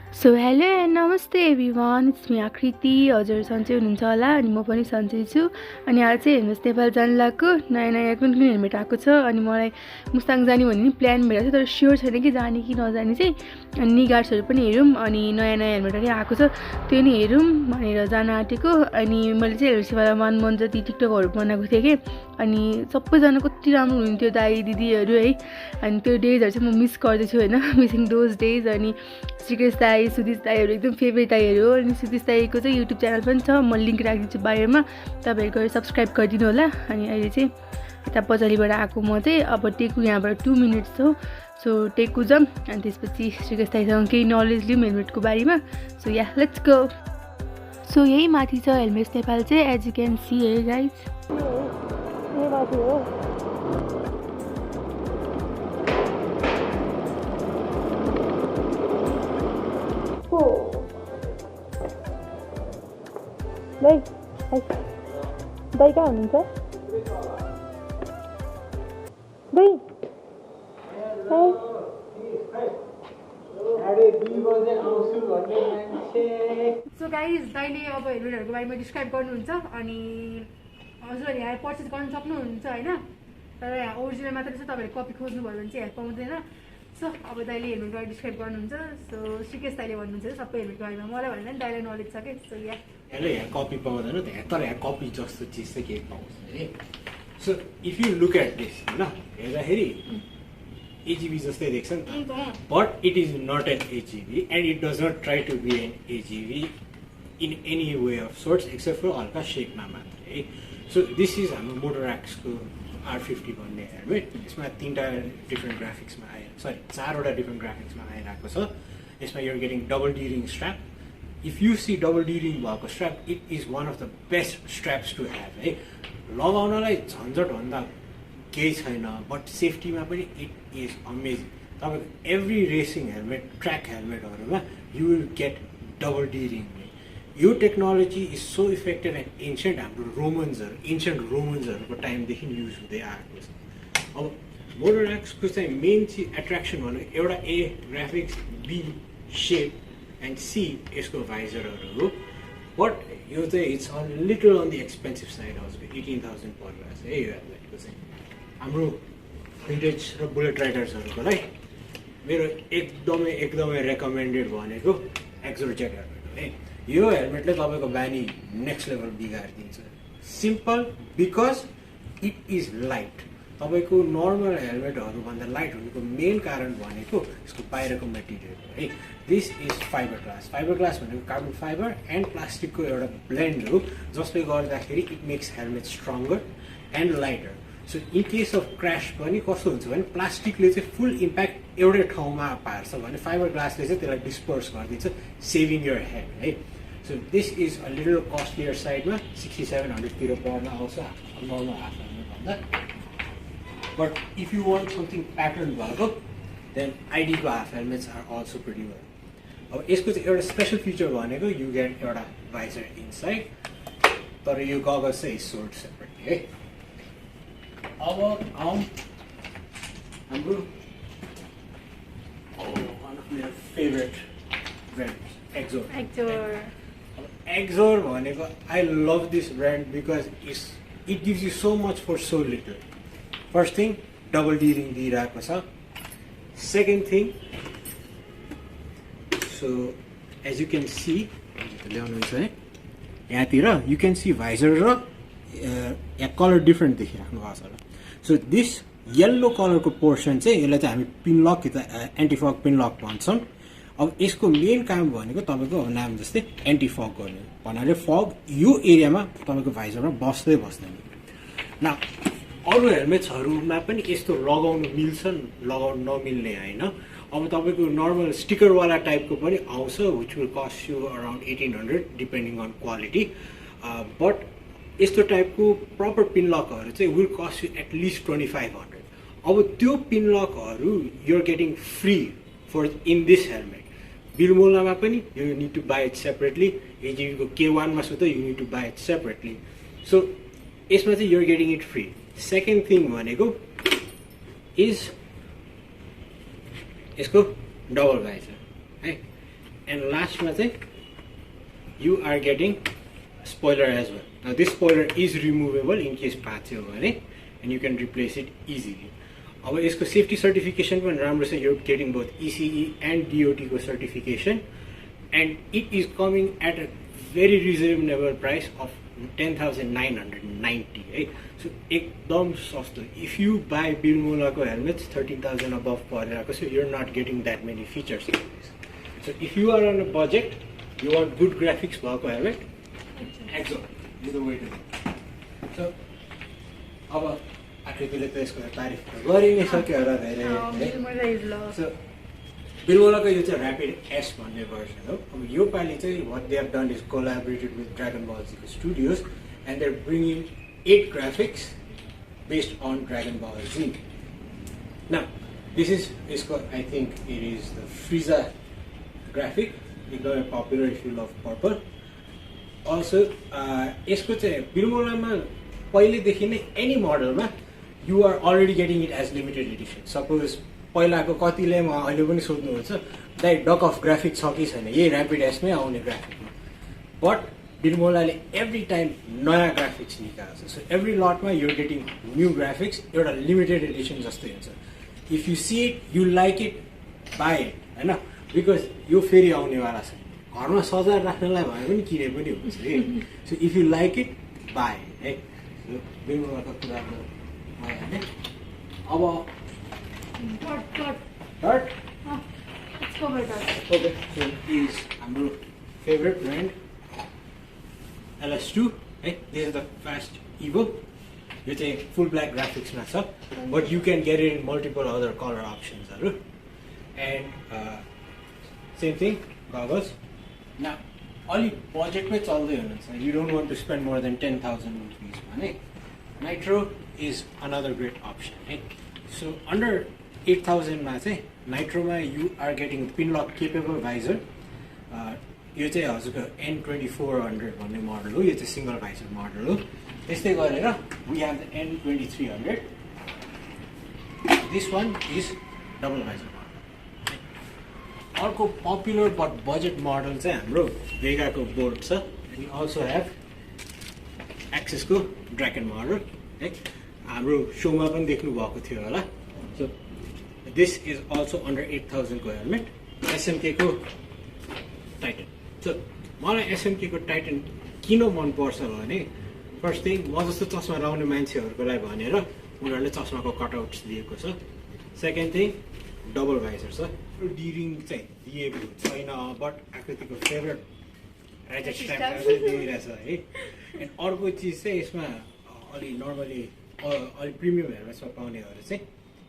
So hello and नमस्ते everyone, it's me आकृति। हजुर सन्चै हुनुहुन्छ होला अनि म पनि सन्चै छु। अनि आज चाहिँ हेर्नुहोस् नेपाल जानु लागेको नयाँ कुन कुन हेलमेट आएको छ। अनि मलाई मुस्ताङ जाने भन्ने नि प्लान भइरहेको छ, तर स्योर छैन कि जाने कि नजाने चाहिँ। अनि निगार्सहरू पनि हेरौँ, अनि नयाँ हेलमेटहरू आएको छ त्यो नि हेरौँ भनेर जान आँटेको। अनि मैले चाहिँ हेर्नुहोस् 1 मन्थ जति टिकटकहरू बनाएको थिएँ कि, अनि सबैजना कति राम्रो हुनुहुन्थ्यो दाई दिदीहरू है। अनि त्यो डेजहरू चाहिँ म मिस गर्दैछु होइन, मिसिङ दोज डेज। अनि श्रीकेश दाई सुदिस दाईहरू एकदम फेभरेट दाईहरू हो। अनि सुदिस दाईको चाहिँ युट्युब च्यानल पनि छ, म लिङ्क राखिदिन्छु बायोमा, तपाईँहरू गएर सब्सक्राइब गरिदिनु होला। अनि अहिले चाहिँ यता पजालीबाट आएको म चाहिँ अब टेकु यहाँबाट 2 मिनट्स हो। सो टेकु जाऊँ अनि त्यसपछि श्रीकेश दाईसँग केही नलेज लिउँ हेलमेटको बारेमा। So yeah let's go. So यही माथि छ हेलमेट्स नेपाल चाहिँ, एज यु क्यान सी है गाइज। दाई दाई कहाँ हुनुहुन्छ दाई? सो गाइज दाइले अब हेलमेटहरूको बारेमा डिस्क्राइब गर्नुहुन्छ। अनि हजुरहरू यहाँ पर्चेस गर्न सक्नुहुन्छ होइन, तर यहाँ ओरिजिनल मात्रै छ, तपाईँहरूले कपी खोज्नुभयो भने चाहिँ यहाँ पाउँदैन। सो अब दाइले हेलमेटको बारे डिस्क्राइब गर्नुहुन्छ। सो श्रीकेश दाइले भन्नुहुन्छ सबै हेलमेटको बारेमा, मलाई भन्दैन नि दाइलाई नलेज छ कि। सो यहाँ कपी पाउँदैन, तर यहाँ कपी जस्तो चिज चाहिँ केही पाउँछ है। So if you look at this होइन, हेर्दाखेरि एजिबी जस्तै देख्छ नि त, but it is not an AGV and it does not try to be an AGV in any way of sorts except for हल्का सेपमा मात्र है। सो दिस इज हाम्रो मोटोर्याक्सको R50 भन्ने हेलमेट। यसमा 3टा डिफ्रेन्ट ग्राफिक्समा सरी 4वटा डिफ्रेन्ट ग्राफिक्समा आइरहेको छ। यसमा you're getting double D ring strap. If you see double D ring भएको strap, it is one of the best straps to have है। लगाउनलाई झन्झटभन्दा केही छैन, बट सेफ्टीमा पनि इट इज अमेजिङ। तपाईँको एभ्री रेसिङ हेलमेट, ट्र्याक हेलमेटहरूमा you will get double D ring. यो technology is so effective and ancient, हाम्रो एन्सियन्ट रोमन्सहरूको टाइमदेखि युज हुँदै आएको छ। अब मोटोर्याक्सको चाहिँ मेन चाहिँ एट्र्याक्सन भनेको एउटा A graphics, B shape and C यसको भाइजरहरू हो। बट यो चाहिँ it's on little on the expensive side, हजुर 18,000 पर्छ है यो हेलमेटको चाहिँ। हाम्रो भिन्टेज र बुलेट राइडर्सहरूकोलाई मेरो एकदमै रेकमेन्डेड भनेको एक्जोजेट हेलमेट हो है। यो हेलमेटले तपाईँको बानी नेक्स्ट लेभल बिगारिदिन्छ। Simple because it is light. तपाईँको नर्मल हेलमेटहरूभन्दा लाइट हुनुको मेन कारण भनेको यसको बाहिरको मेटेरियल हो है। This is fibre glass. Fibre glass भनेको कार्बन फाइबर एन्ड प्लास्टिकको एउटा ब्लेन्ड हो, जसले गर्दाखेरि it makes helmet stronger and lighter. So in case of crash पनि कस्तो हुन्छ भने प्लास्टिकले चाहिँ फुल इम्प्याक्ट एउटै ठाउँमा पार्छ भने फाइबर ग्लासले चाहिँ त्यसलाई डिस्पर्स गरिदिन्छ, सेभिङ यर हेड है। So this is a little costlier साइडमा 6700 पर्न आउँछ नर्मल हाफ हेलमेटभन्दा। But if you want something pattern भएको देन आइडीको half helmets are also pretty well. अब यसको चाहिँ एउटा स्पेसल फिचर भनेको यु गेट एउटा भाइजर इनसाइड, तर यो गगल्स चाहिँ सोल्ड सेपरेटली है। अब आउँ हाम्रो वान अफ मेरो फेभरेट ब्रान्ड एक्जोर। एक्जोर भनेको I love this brand because it gives you so much for so little. First thing double D ring दिइरहेको छ। Second thing, so as you can see ल्याउनुहुन्छ है, यहाँतिर you can C भाइजर र यहाँ colour different देखिराख्नु भएको छ होला। सो दिस येल्लो कलरको पोर्सन चाहिँ यसलाई चाहिँ हामी पिनलक कि त एन्टिफग पिनलक भन्छौँ। अब यसको मेन काम भनेको तपाईँको नाम जस्तै एन्टिफग गर्ने भन्नाले फग यो एरियामा तपाईँको भाइजरमा बस्दैन। न अरू हेलमेट्सहरूमा पनि यस्तो लगाउनु मिल्छ, लगाउनु नमिल्ने होइन। अब तपाईँको नर्मल स्टिकरवाला टाइपको पनि आउँछ, which will cost you around 1800 depending on quality. But यस्तो टाइपको प्रपर पिनलकहरू चाहिँ विल कस्ट यु एटलिस्ट 2500। अब त्यो पिनलकहरू you're getting free for in this helmet. बिलमोलामा पनि you need to buy it separately, एजिबीको K1मा छ त you need to buy it separately. So यसमा चाहिँ you're getting it free. Second thing भनेको इज यसको डबल भाइजर है। एन्ड लास्टमा चाहिँ you are getting spoiler as well. Now this spoiler is removable in case भाँच्यो भने and you can replace it easily. अब यसको सेफ्टी सर्टिफिकेसन पनि राम्रो छ. You getting both ECE and DOT को certification and it is coming at a very reasonable price of 10,990 है. So एकदम सस्तो. इफ यु बाई बिरमुलाको हेलमेट्स 13,000 अबभ परेको छ. You are not getting that many features. So if you are on a budget, you want good graphics भएको helmet, Axor is the way to go. So अब आकृतिले त यसको तारिफ गरि नै सक्यो होला धेरै है. सो बिरमुलाको यो चाहिँ ऱ्यापिड एस भन्ने भर्सन हो. अब यो पालि चाहिँ what they have done is collaborated with Dragon Ball जीको studios and they are bringing 8 graphics based on Dragon Ball Z. Now this is यसको I think it is the Frieza graphic. एकदमै popular if you love purple. Also यसको चाहिँ बिरमुलामा पहिलेदेखि नै any मोडलमा you are already getting it as limited edition. Suppose पहिलाको कतिले म अहिले पनि सोध्नुहुन्छ दाइ डक अफ ग्राफिक छ कि छैन, यही ऱ्यापिड एसमै आउने ग्राफिकमा. बट बिरमुलाले एभ्री टाइम नयाँ ग्राफिक्स निकाल्छ. सो एभ्री लटमा युर गेटिङ न्यू ग्राफिक्स. एउटा लिमिटेड एडिसन जस्तै हुन्छ. If you see it, you like it, buy it होइन. बिकज यो फेरि आउनेवाला छ. घरमा सजाएर राख्नलाई भए पनि किने पनि हुन्छ कि. So if you like it, by है. बिरमुलाको कुरा भने अब Dart? Let's go with Dart. Okay, so is हाम्रो favorite brand LS2. Hey, this is the Fast Evo. यो चाहिँ full black graphics मा छ, but you can get it in multiple other color options हरु. And same thing, goggles. Now, अलि बजेटमै चल्दै हुनुहुन्छ, you don't want to spend more than 10,000 rupees भने Nitro is another great option. Hey, so under 8,000 मा चाहिँ नाइट्रोमा you are getting pin lock capable visor. यो चाहिँ हजुरको N2400 भन्ने मोडल हो. यो चाहिँ सिङ्गल भाइजर मोडल हो. त्यस्तै गरेर we have the N2300. This one is double visor model. अर्को पपुलर बट बजेट मोडल चाहिँ हाम्रो भेगाको बोर्ड छ. एन्ड अल्सो हेभ एक्सेसको ड्रागन मोडल है. हाम्रो सोमा पनि देख्नु भएको थियो होला. So this is also under 8,000 को helmet. SMK को Titan. So मलाई SMK को Titan किन मन पर्छ भने फर्स्ट थिङ म जस्तो चस्मा लगाउने मान्छेहरूको लागि भनेर उनीहरूले चस्माको कटआउट्स दिएको छ. सेकेन्ड थिङ डबल भाइजर छ. डिरिङ चाहिँ दिएको छैन बट आकृतिको फेभरेट एज स्ट्याम्प दिइरहेछ है. एन्ड अर्को चिज चाहिँ यसमा अलि नर्मली अलि प्रिमियम हेलमेट्समा पाउनेहरू चाहिँ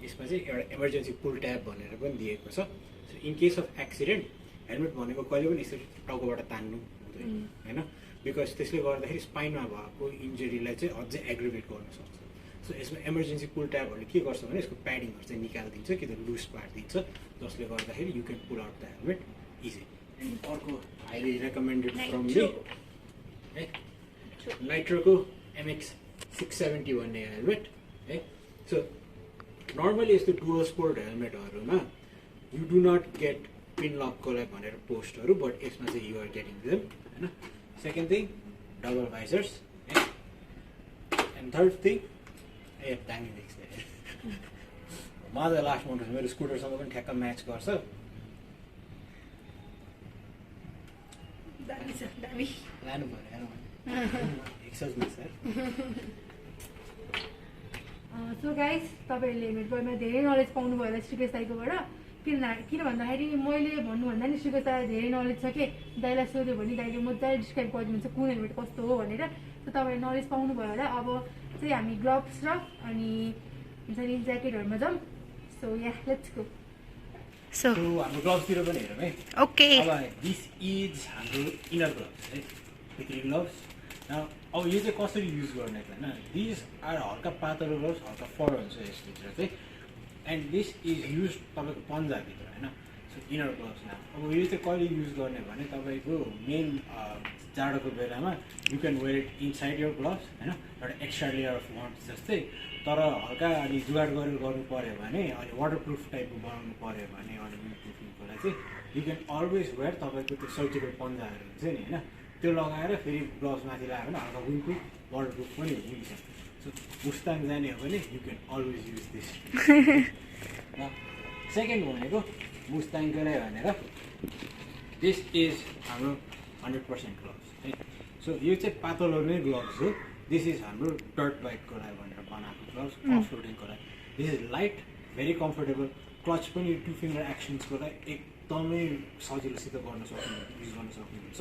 यसमा चाहिँ एउटा इमर्जेन्सी पुल ट्याब भनेर पनि दिएको छ. So in case of accident helmet भनेको कहिले पनि यसरी टाउकोबाट तान्नु हुँदैन होइन. बिकज त्यसले गर्दाखेरि स्पाइनमा भएको इन्जुरीलाई चाहिँ अझै एग्रिभेट गर्न सक्छ. सो यसमा इमर्जेन्सी पुल ट्याबहरूले के गर्छ भने यसको प्याडिङहरू चाहिँ निकालिदिन्छ कि त लुज पारिदिन्छ, जसले गर्दाखेरि you can pull out the helmet easy. And अर्को हाइली रेकमेन्डेड फ्रम मी है नाइट्रोको MX670 भन्ने हेलमेट है. सो नर्मली यस्तो डुअल स्पोर्ट हेलमेटहरूमा you do not get pin लकको लागि भनेर पोस्टहरू, बट यसमा चाहिँ यु आर गेटिङ देम होइन. Second thing double visors and third thing ए दामी देख्छ मजा लास्ट मोटर मेरो स्कुटरसँग पनि ठ्याक्क म्याच गर्छ. लानु पऱ्यो एक्सर्साइज सर. सो गाइस तपाईँहरूले हेलमेटमा धेरै नलेज पाउनुभयो होला श्रीकेश दाईकोबाट. किन भन्दाखेरि मैले भन्नुभन्दा नि श्रीकेश दाईलाई धेरै नलेज छ कि दाईलाई सोध्यो भने दाईले मजाले डिस्क्राइब गरिदिनुहुन्छ कुन हेलमेट कस्तो हो भनेर. सो तपाईँले नलेज पाउनुभयो होला. अब चाहिँ हामी ग्लोभ्स र अनि हुन्छ नि ज्याकेटहरूमा जाउँ. So yeah let's go. So हाम्रो ग्लोभ्सतिर पनि हेरौँ है. ओके. अब दिस इज हाम्रो इनर ग्लोभ्स है, भित्री ग्लोभ्स. अब यो चाहिँ कसरी युज गर्ने होइन. दिस आर हल्का पातलो ग्लोभ्स, हल्का फर हुन्छ यसभित्र चाहिँ. एन्ड दिस इज युज तपाईँको पन्जाभित्र होइन. सो इनर ग्लोभ्स नाम. अब यो चाहिँ कहिले युज गर्ने भने तपाईँको मेन जाडोको बेलामा you can wear it inside your gloves होइन. एउटा एक्स्ट्रा लेयर अफ वार्म्थ जस्तै. तर हल्का अलि जुगाड गरेर गर्नु पऱ्यो भने अनि वाटर प्रुफ टाइपको बनाउनु पऱ्यो भने अनि विन्ड प्रुफिङको लागि चाहिँ यु क्यान अलवेज वेयर तपाईँको त्यो सर्जिकल पन्जाहरू हुन्छ नि होइन त्यो लगाएर फेरि ग्लोभ्स माथि लगायो भने हल्का विन्डप्रुफ वाटरप्रुफ पनि हुन्छ सो मुस्ताङ जाने हो भने you can always use this second भनेको मुस्ताङकै भनेर दिस इज हाम्रो 100% ग्लोभ्स है सो यो चाहिँ पातलो नै ग्लोभ्स हो दिस इज हाम्रो डर्ट बाइकको लागि भनेर बनाएको ग्लोभ्स अफ रोडिङको लागि this is light very comfortable clutch पनि 2 फिङ्गर एक्सन्सको लागि एकदमै सजिलोसित गर्न युज गर्न सक्नुहुन्छ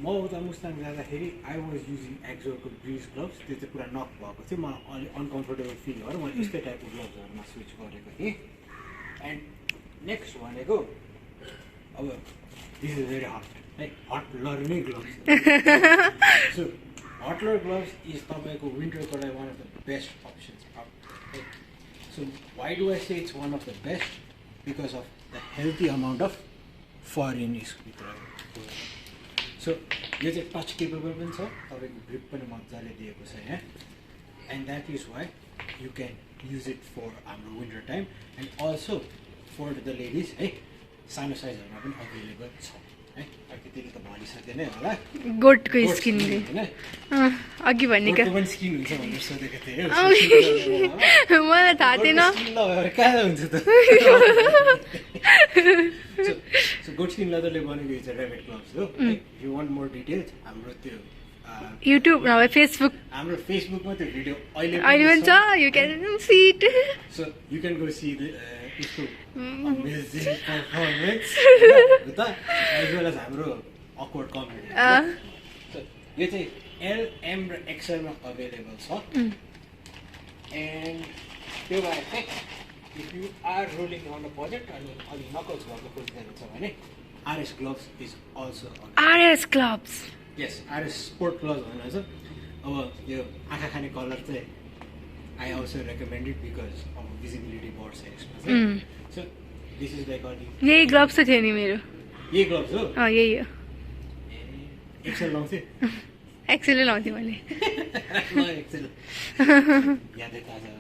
म उता मुस्ताङ जाँदाखेरि आई वाज युजिङ एक्जोको ब्रिज ग्लोभ्स त्यो चाहिँ पुरा नक भएको थियो मलाई अलिक अनकम्फर्टेबल फिल भएर मैले यस्तै टाइपको ग्लोभ्सहरूमा स्विच गरेको थिएँ एन्ड नेक्स्ट भनेको अब दिस इज भेरी हट है हट लर्ने ग्लोभ्स सो हटलर ग्लोभ्स इज तपाईँको विन्टरको लागि one of the best options है so why do I say it's one of the best because of the healthy amount of fur in यसभित्र so यो चाहिँ टच केपेबल पनि छ तपाईँको ग्रिप पनि मजाले दिएको छ यहाँ and that is why you can use it for हाम्रो winter time and also for the ladies है सानो साइजहरूमा पनि अभाइलेबल छ है त्यति त भनिसकेन होला गोटको स्किनले अघि भनेको पनि स्किन हुन्छ भनेर सोधेको थिएँ मलाई थाहा थिएन कहाँ हुन्छ त सो गोट स्किन लेदरले बनेको यो चाहिँ ऱ्याबिट ग्लोभ्स हो यु वान्ट मोर डिटेल्स हाम्रो त्यो युट्युब नभए फेसबुक हाम्रो फेसबुकमा त्यो भिडियो अहिले पनि छ you can see it so you can go see यसको अमेजिङ पर्फर्मेन्स त एज वेल एज हाम्रो अकवर्ड कमेडी सो यो चाहिँ एल एम र एक्सएलमा अभाइलेबल छ एन्ड त्यो बाहेक चाहिँ if you are rolling on a budget अनि अलिक नकल्स भएको खोजिरहेको छ भने RS gloves is also RS gloves यस आरएस स्पोर्ट ग्लोभ्स भनेर छ अब यो आँखा खाने कलर चाहिँ I also recommend it because अब भिजिबिलिटी बढ्छ यसमा चाहिँ सो दिस इज लाइक अलि यही ग्लोभ्स त थियो नि मेरो यही ग्लोभ्स हो यही हो एक्सेल लाउँथेँ एक्सेलै लाउँथेँ मैले एक्सेल यादै ताजा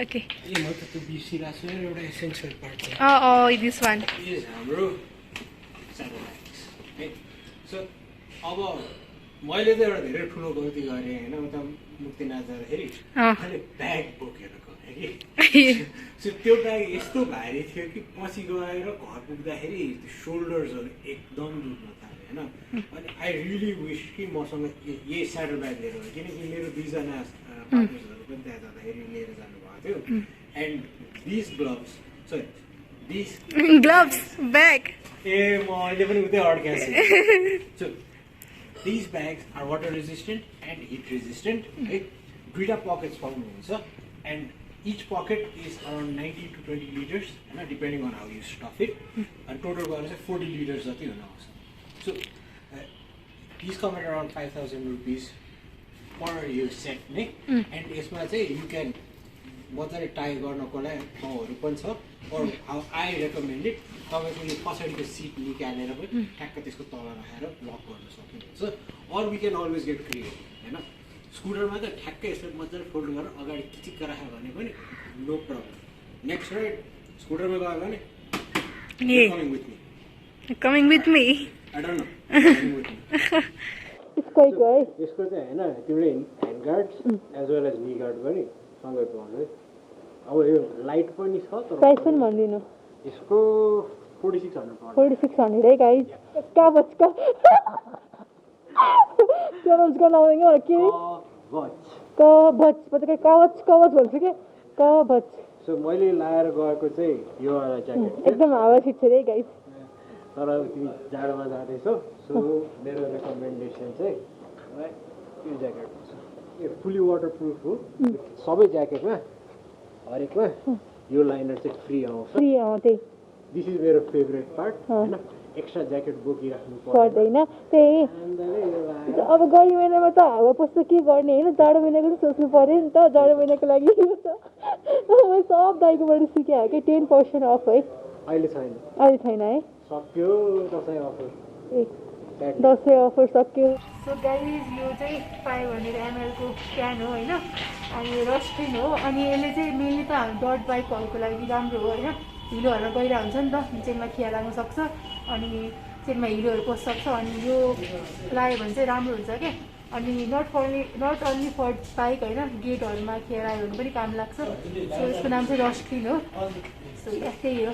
ओके ए म त त्यो बिर्सिरहेको छु एउटा एसेन्सियल पार्ट छ दिस वान हाम्रो स्याटेलाइट्स है सो अब मैले चाहिँ एउटा धेरै ठुलो गल्ती गरेँ होइन उता मुक्तिनाथ जाँदाखेरि खालि ब्याग बोकेर गएँ कि सो त्यो ब्याग यस्तो भारी थियो कि पछि गएर घर पुग्दाखेरि सोल्डर्सहरू एकदम दुख्न थाल्यो होइन अनि आई रियली विस कि मसँग यही स्याडल ब्याग लिएर गएँ किनकि मेरो दुईजना पार्टनर्सहरू पनि त्यहाँ जाँदाखेरि लिएर जानुभएको थियो and this gloves sorry this gloves bag ए म अहिले पनि उतै अड्काएको छु so These bags are water resistant and heat resistant. Right? Duita pockets पाउनुहुन्छ and each pocket is around 90 to 20 liters, depending on how you stuff it. And total गरेर चाहिँ 40 liters जति हुन आउँछ. So these come at around 5,000 rupees per year set नै. And यसमा चाहिँ you can मजाले टाई गर्नको लागि ठाउँहरू पनि छ or how I recommend it तपाईँको यो पछाडिको सिट निकालेर पनि ठ्याक्क त्यसको तल राखेर लक गर्न सक्नुहुन्छ or we can always get creative हैन स्कुटरमा त ठ्याक्कै यसरी मजाले फोल्ड गरेर अगाडि चिचिक्क राख्यो भने पनि नो प्रब्लम नेक्स्ट राइड स्कुटरमा गयो भने coming with me I don't know coming with me यसको चाहिँ हैन तिमीले hand guards as well as knee guard पनि सँगै पाउँछ अब यो लाइट पनि छ तर प्राइस पनि भन्दिनु यसको 4600 है गाइस कागज का नाम के कवच मतलब कवच भन्छ के कवच सो मैले लाएर गएको चाहिँ यो वाला ज्याकेट एकदम हावा छिट्छ रे गाइस तर तिमी जाडोमा जाँदैछौ सो मेरो रेकमेन्डेसन चाहिँ यो ज्याकेट यो फुल्ली वाटरप्रुफ हो सबै ज्याकेटमा हरेकमा यो लाइनर चाहिँ फ्री आउँछ त्यही दिस इज मेरो फेभरेट पार्ट हैन एक्स्ट्रा ज्याकेट बोकिराख्नु पर्दैन त्यही अब गर्मी महिनामा त हावा पस्छ के गर्ने हैन जाडो महिनाको पनि सोच्नु पर्यो नि त जाडो महिनाको लागि यो त म सब दाइकोबाट सिकेँ कि 10% अफ है अहिले छैन है सक्यो दसैँ अफर दसैँ अफर सक्यो सो गाइस यो चाहिँ 500 ml को क्यान हो होइन अनि रस्टिन हो अनि यसले चाहिँ मेनली त हाम्रो डट बाइकहरूको लागि राम्रो हो होइन हिलोहरूमा गइरहेको हुन्छ नि त निचेमा खिया लाग्न सक्छ अनि ट्रेनमा हिरोहरू पस्न सक्छ अनि यो लगायो भने चाहिँ राम्रो हुन्छ क्या अनि नट ओन्ली फर बाइक होइन गेटहरूमा खेलायो भने पनि काम लाग्छ सो यसको नाम चाहिँ रस क्लिन हो सो त्यही हो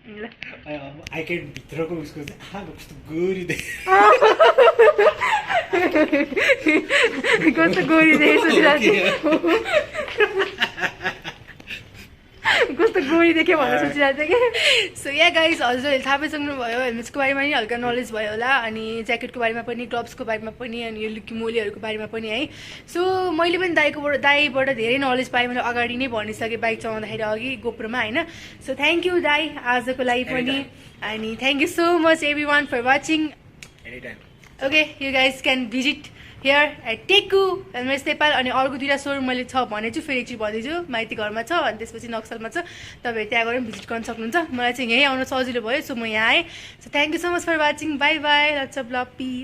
आइक्यान्ड भित्रको उसको चाहिँ कस्तो गोरी कस्तो गोरी कस्तो गोरी देख्यो भनेर सोचिरहेको थिएँ कि सो या गाइज हजुरहरूले थाहा पाइसक्नुभयो हेलमेट्सको बारेमा नि हल्का नलेज भयो होला अनि ज्याकेटको बारेमा पनि ग्लोभ्सको बारेमा पनि अनि यो लुकी मोलीहरूको बारेमा पनि है सो मैले पनि दाईबाट धेरै नलेज पाएँ मैले अगाडि नै भनिसकेँ बाइक चलाउँदाखेरि अघि गोप्रोमा होइन सो थ्याङ्क यू दाई आजको लागि पनि अनि thank you so much everyone for watching okay you guys can visit here at Teku helmets Nepal अनि अर्को 2टा सोरुम मैले छ भनेछु फेरि एकचोटि भन्दैछु माइती घरमा छ अनि त्यसपछि नक्सलमा छ तपाईँहरू त्यहाँ गएर भिजिट गर्न सक्नुहुन्छ मलाई चाहिँ यहीँ आउन सजिलो भयो सो म यहाँ आएँ so thank you so much for watching bye bye lots of love piece